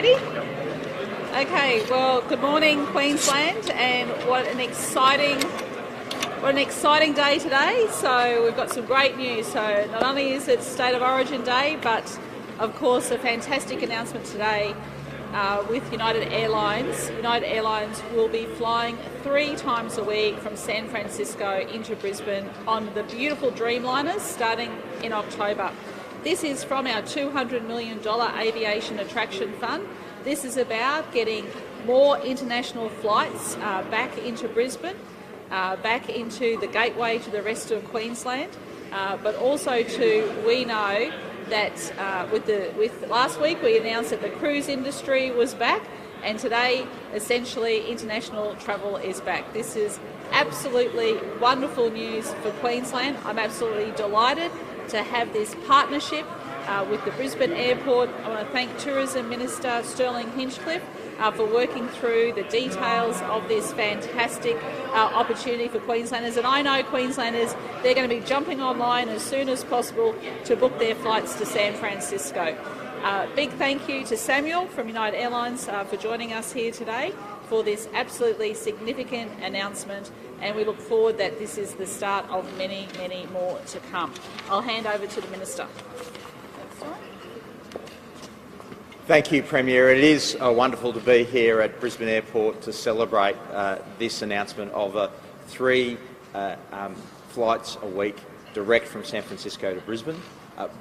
ready? Okay, well, good morning, Queensland, and what an exciting day today. So we've got some great news. So not only is it State of Origin Day, but of course a fantastic announcement today with United Airlines. United Airlines will be flying 3 times a week from San Francisco into Brisbane on the beautiful Dreamliners starting in October. This is from our $200 million aviation attraction fund. This is about getting more international flights back into Brisbane, back into the gateway to the rest of Queensland, but also we know that with last week we announced that the cruise industry was back, and today essentially international travel is back. This is absolutely wonderful news for Queensland. I'm absolutely delighted to have this partnership with the Brisbane Airport. I want to thank Tourism Minister Stirling Hinchliffe for working through the details of this fantastic opportunity for Queenslanders. And I know Queenslanders, they're going to be jumping online as soon as possible to book their flights to San Francisco. Big thank you to Samuel from United Airlines for joining us here today for this absolutely significant announcement, and we look forward that this is the start of many, many more to come. I'll hand over to the Minister. Thank you, Premier. It is wonderful to be here at Brisbane Airport to celebrate this announcement of 3 flights a week direct from San Francisco to Brisbane,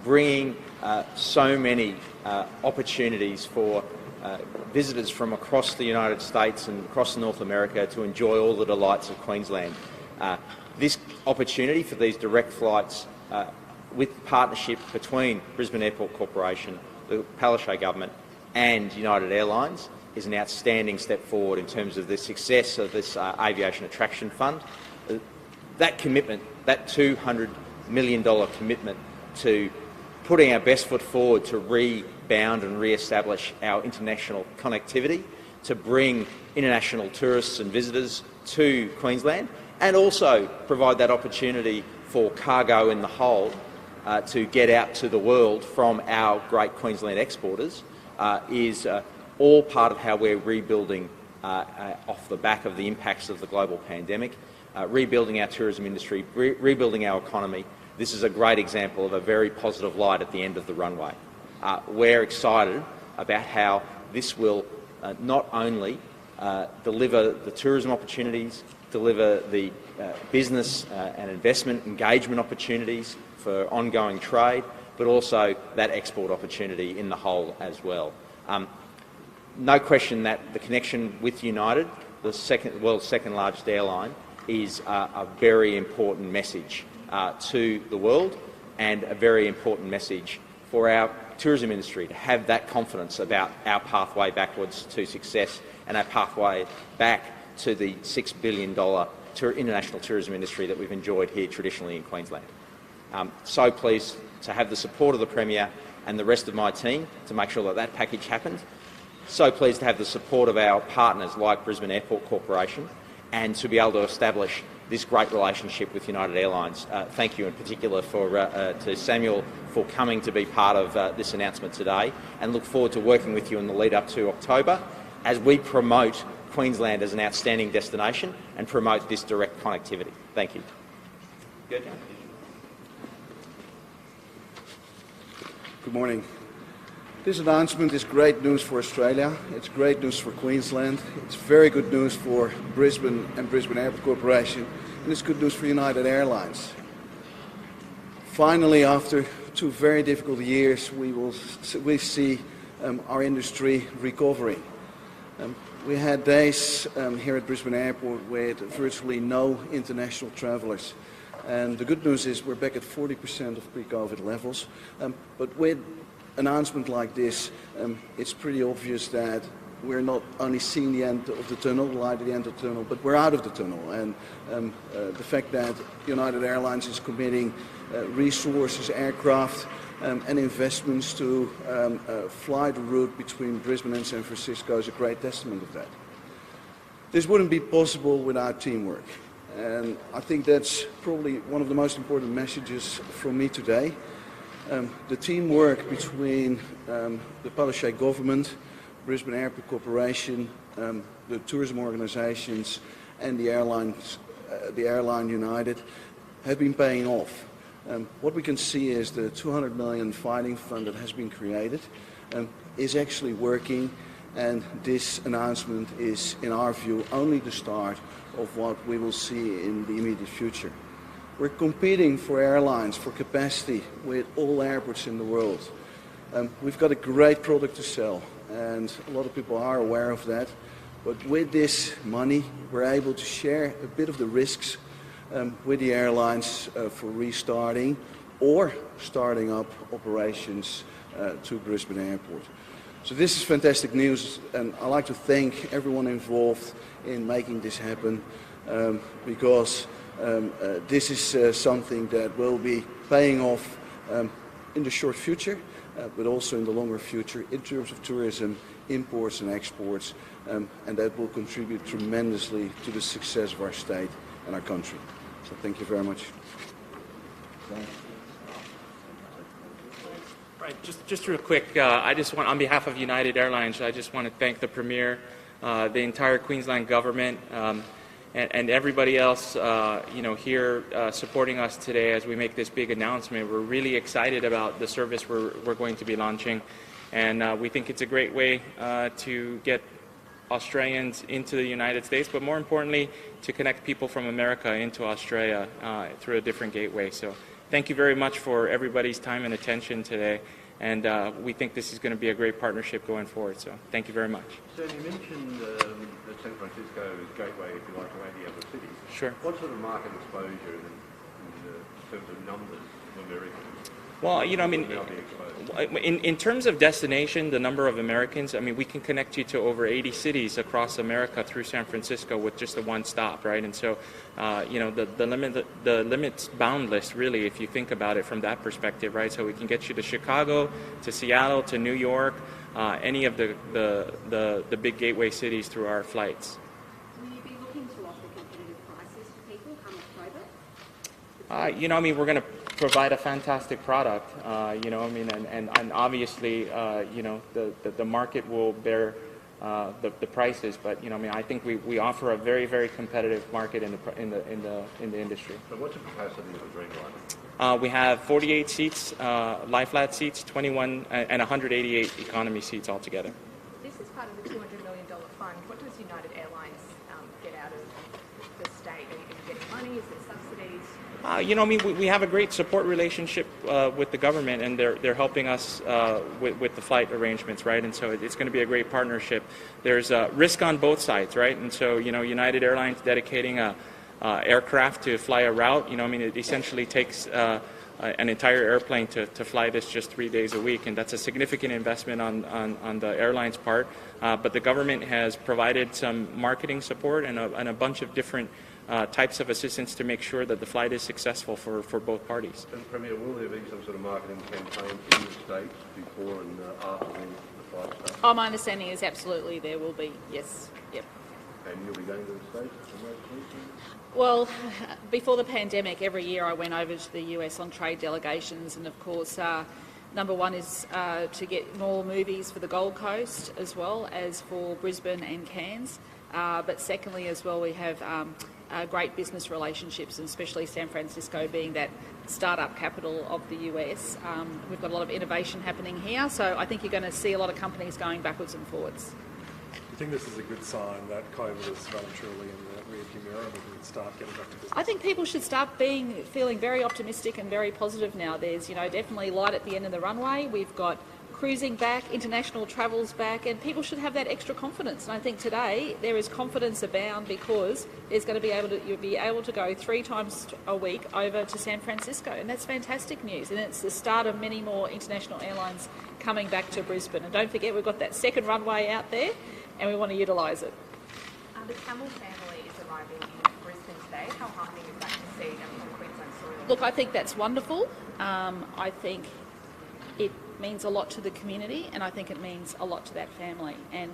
bringing so many opportunities for visitors from across the United States and across North America to enjoy all the delights of Queensland. This opportunity for these direct flights with partnership between Brisbane Airport Corporation, the Palaszczuk government and United Airlines is an outstanding step forward in terms of the success of this aviation attraction fund. That commitment, that $200 million commitment to putting our best foot forward to rebound and re-establish our international connectivity, to bring international tourists and visitors to Queensland, and also provide that opportunity for cargo in the hold to get out to the world from our great Queensland exporters is all part of how we're rebuilding off the back of the impacts of the global pandemic, rebuilding our tourism industry, rebuilding our economy. This is a great example of a very positive light at the end of the runway. We're excited about how this will not only deliver the tourism opportunities, deliver the business and investment engagement opportunities for ongoing trade, but also that export opportunity in the whole as well. No question that the connection with United, the world's second largest airline, is a very important message to the world, and a very important message for our tourism industry to have that confidence about our pathway backwards to success and our pathway back to the $6 billion international tourism industry that we've enjoyed here traditionally in Queensland. So pleased to have the support of the Premier and the rest of my team to make sure that that package happened. So pleased to have the support of our partners like Brisbane Airport Corporation, and to be able to establish this great relationship with United Airlines. Thank you in particular to Samuel for coming to be part of this announcement today, and look forward to working with you in the lead up to October as we promote Queensland as an outstanding destination and promote this direct connectivity. Thank you. Good. Good morning. This announcement is great news for Australia, it's great news for Queensland, it's very good news for Brisbane and Brisbane Airport Corporation, and it's good news for United Airlines. Finally, after 2 very difficult years, we see our industry recovering. We had days here at Brisbane Airport with virtually no international travellers. And the good news is we're back at 40% of pre-COVID levels. But with an announcement like this, it's pretty obvious that we're not only seeing the end of the tunnel, the light at the end of the tunnel, but we're out of the tunnel. And the fact that United Airlines is committing resources, aircraft, and investments to fly the route between Brisbane and San Francisco is a great testament of that. This wouldn't be possible without teamwork. And I think that's probably one of the most important messages from me today. The teamwork between the Palaszczuk government, Brisbane Airport Corporation, the tourism organisations and the airline United have been paying off. What we can see is the 200 million fighting fund that has been created is actually working, and this announcement is, in our view, only the start of what we will see in the immediate future. We're competing for airlines, for capacity with all airports in the world. We've got a great product to sell, and a lot of people are aware of that. But with this money, we're able to share a bit of the risks with the airlines for restarting or starting up operations to Brisbane Airport. So this is fantastic news, and I'd like to thank everyone involved in making this happen, because this is something that will be paying off in the short future, but also in the longer future in terms of tourism, imports and exports, and that will contribute tremendously to the success of our state and our country. So thank you very much. Right, just real quick, I just want, on behalf of United Airlines, I just want to thank the Premier, the entire Queensland government, and everybody else, here supporting us today as we make this big announcement. We're really excited about the service we're going to be launching, and we think it's a great way to get Australians into the United States, but more importantly, to connect people from America into Australia through a different gateway. So thank you very much for everybody's time and attention today, and we think this is going to be a great partnership going forward. So thank you very much. So you mentioned the San Francisco gateway, if you like, to 80 other cities. Sure. What sort of market exposure in terms of numbers of Americans? Well, in terms of destination, the number of Americans, we can connect you to over 80 cities across America through San Francisco with just a one stop, right? And so, the limit's boundless, really, if you think about it from that perspective, right? So we can get you to Chicago, to Seattle, to New York, any of the big gateway cities through our flights. Will you be looking to offer competitive prices to people come October? We're going to provide a fantastic product, and obviously, the market will bear the prices, but I think we offer a very, very competitive market in the industry. So what's the capacity of the Dreamliner? We have 48 seats, lie-flat seats, 21 and 188 economy seats altogether. This is part of the $200 million fund. What does United Airlines get out of the state? Are you getting money? Is there subsidies? We have a great support relationship with the government, and they're helping us with the flight arrangements, right? And so it's going to be a great partnership. There's risk on both sides, right? And so, United Airlines dedicating a aircraft to fly a route, it essentially takes an entire airplane to fly this just 3 days a week, and that's a significant investment on the airline's part. But the government has provided some marketing support and a bunch of different types of assistance to make sure that the flight is successful for both parties. And Premier, will there be some sort of marketing campaign in the States before and after the flight starts? Oh, my understanding is absolutely there will be, yes. Yep. And you'll be going to the States? Well, before the pandemic, every year I went over to the US on trade delegations, and of course, number one is to get more movies for the Gold Coast as well as for Brisbane and Cairns. But secondly as well, we have great business relationships, and especially San Francisco being that startup capital of the US. We've got a lot of innovation happening here, so I think you're going to see a lot of companies going backwards and forwards. Do you think this is a good sign that COVID is well and truly in the rearview mirror and we can start getting back to business? I think people should start feeling very optimistic and very positive now. There's, definitely light at the end of the runway. We've got cruising back, international travels back, and people should have that extra confidence. And I think today there is confidence abound because there's going to you'll be able to go 3 times a week over to San Francisco, and that's fantastic news. And it's the start of many more international airlines coming back to Brisbane. And don't forget, we've got that second runway out there, and we want to utilise it. The Camel family is arriving in Brisbane today. How heartening is that to see them on Queensland soil? Look, I think that's wonderful. I think it means a lot to the community, and I think it means a lot to that family. And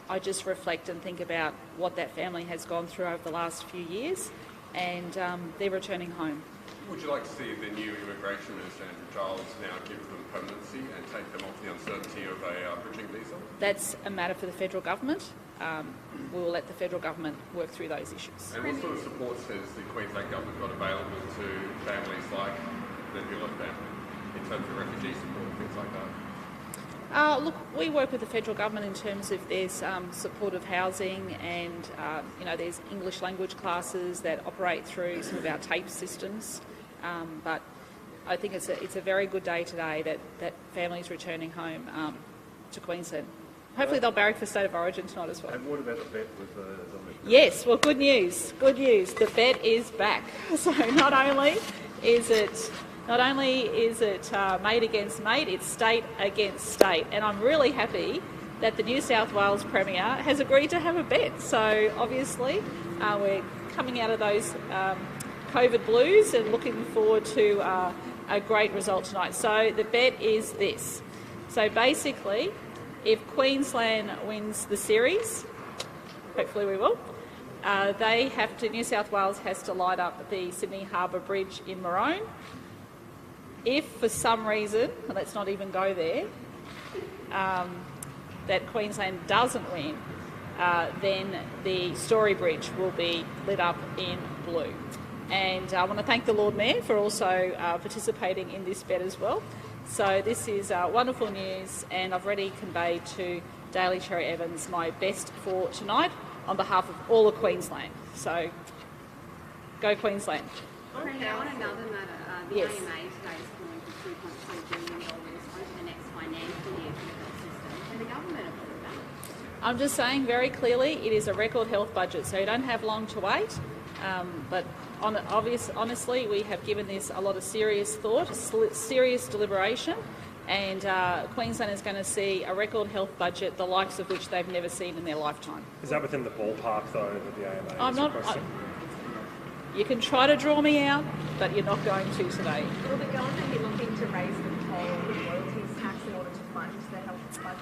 I just reflect and think about what that family has gone through over the last few years, and they're returning home. Would you like to see the new Immigration Minister, Andrew Giles, now give them permanency and take them off the uncertainty of a bridging visa? That's a matter for the federal government. We will let the federal government work through those issues. And what sort of support has the Queensland government got available to families like the Hinchliffe family in terms of refugee support and things like that? Look, we work with the federal government in terms of there's supportive housing and there's English language classes that operate through some of our TAPE systems. But I think it's a very good day today that families returning home to Queensland. Hopefully they'll barrack for state of origin tonight as well. And what about the vet with Dominic? Yes, well, good news. Good news. The vet is back. So not only is it mate against mate, it's state against state. And I'm really happy that the New South Wales Premier has agreed to have a bet. So obviously we're coming out of those COVID blues and looking forward to a great result tonight. So the bet is this. So basically, if Queensland wins the series, hopefully we will, New South Wales has to light up the Sydney Harbour Bridge in maroon. If for some reason, and let's not even go there, that Queensland doesn't win, then the Story Bridge will be lit up in blue. And I want to thank the Lord Mayor for also participating in this bet as well. So this is wonderful news, and I've already conveyed to Daly Cherry Evans my best for tonight on behalf of all of Queensland. So go Queensland. Okay, on another matter, the Yes. AMA today is calling for $2.2 billion over the next financial year for the health system, and the government approved that. I'm just saying very clearly it is a record health budget, so you don't have long to wait. But honestly, we have given this a lot of serious thought, serious deliberation, and Queensland is going to see a record health budget, the likes of which they've never seen in their lifetime. Is that within the ballpark, though, that the AMA I'm is not. requesting? You can try to draw me out, but you're not going to today. Will the government be looking to raise the toll royalties tax in order to fund the health budget?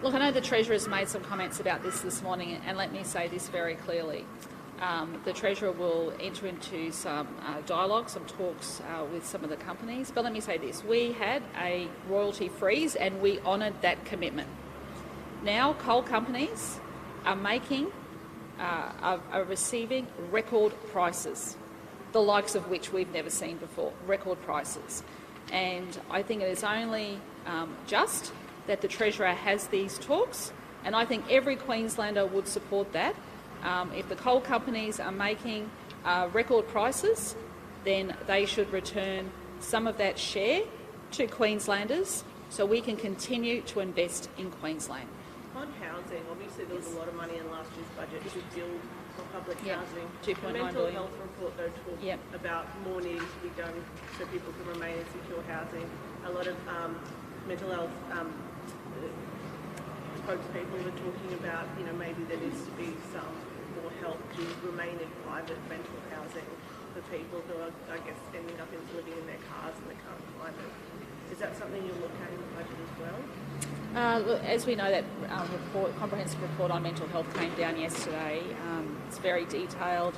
Look, I know the Treasurer has made some comments about this morning, and let me say this very clearly. The Treasurer will enter into some dialogue, some talks with some of the companies. But let me say this, we had a royalty freeze and we honoured that commitment. Now coal companies are receiving record prices, the likes of which we've never seen before, record prices. And I think it is only just that the Treasurer has these talks, and I think every Queenslander would support that. If the coal companies are making record prices, then they should return some of that share to Queenslanders so we can continue to invest in Queensland. On housing, obviously there was a lot of money in last year's budget to build for public housing. $2.9 The mental billion. health report, though, talked about more needing to be done so people can remain in secure housing. A lot of mental health spokespeople were talking about, maybe there needs to be some more help to remain in private rental housing for people who are, I guess, ending up living in their cars in the current climate. Is that something you'll look at in the budget as well? Look, as we know, that comprehensive report on mental health came down yesterday. It's very detailed,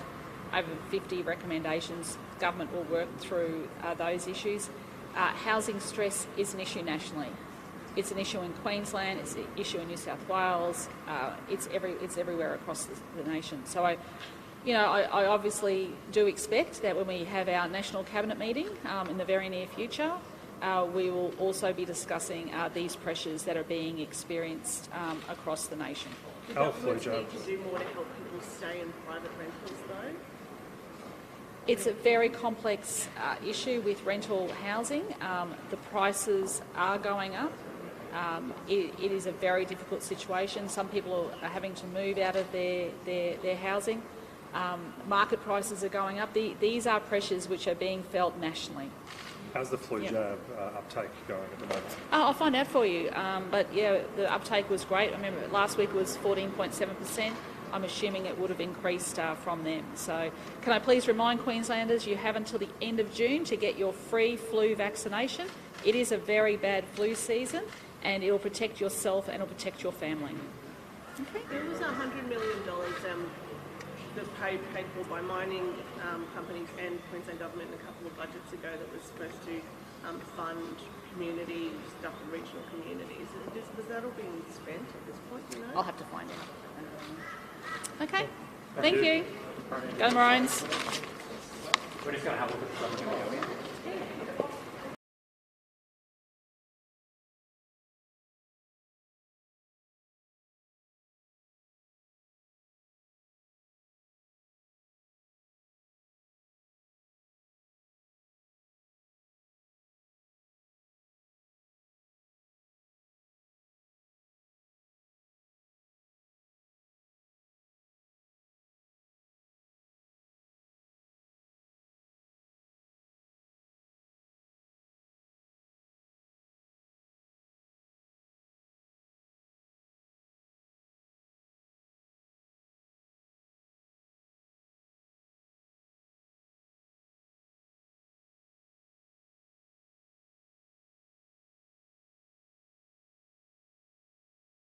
over 50 recommendations. Government will work through those issues. Housing stress is an issue nationally. It's an issue in Queensland, it's an issue in New South Wales, it's everywhere across the nation. So I obviously do expect that when we have our National Cabinet meeting in the very near future, we will also be discussing these pressures that are being experienced across the nation. Do governments need to do more to help people stay in private rentals, though? It's a very complex issue with rental housing. The prices are going up. It is a very difficult situation. Some people are having to move out of their housing. Market prices are going up. These are pressures which are being felt nationally. How's the flu jab uptake going at the moment? I'll find out for you. But yeah, the uptake was great. I remember last week was 14.7%. I'm assuming it would have increased from them. So can I please remind Queenslanders, you have until the end of June to get your free flu vaccination. It is a very bad flu season, and it will protect yourself and it will protect your family. Okay. There was $100 million that paid for by mining companies and Queensland Government a couple of budgets ago that was supposed to fund community stuff in regional communities. Was that all being spent at this point, you know? I'll have to find out. Okay, thank you. Go the Maroons. We're just going to have a look at something.